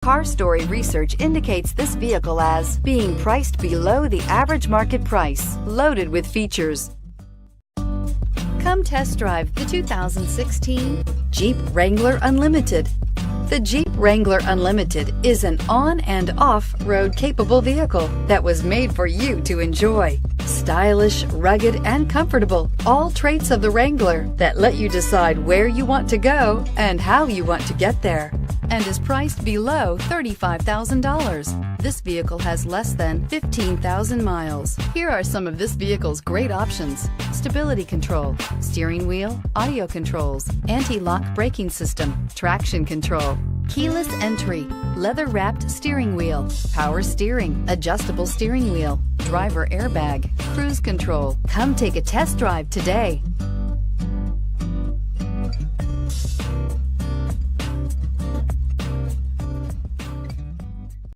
Car Story research indicates this vehicle as being priced below the average market price, loaded with features. Come test drive the 2016 Jeep Wrangler Unlimited. The Jeep Wrangler Unlimited is an on- and off-road capable vehicle that was made for you to enjoy. Stylish, rugged, and comfortable, all traits of the Wrangler that let you decide where you want to go and how you want to get there, and is priced below $35,000. This vehicle has less than 15,000 miles. Here are some of this vehicle's great options: stability control, steering wheel audio controls, anti-lock braking system, traction control, keyless entry, leather-wrapped steering wheel, power steering, adjustable steering wheel, driver airbag, cruise control. Come take a test drive today.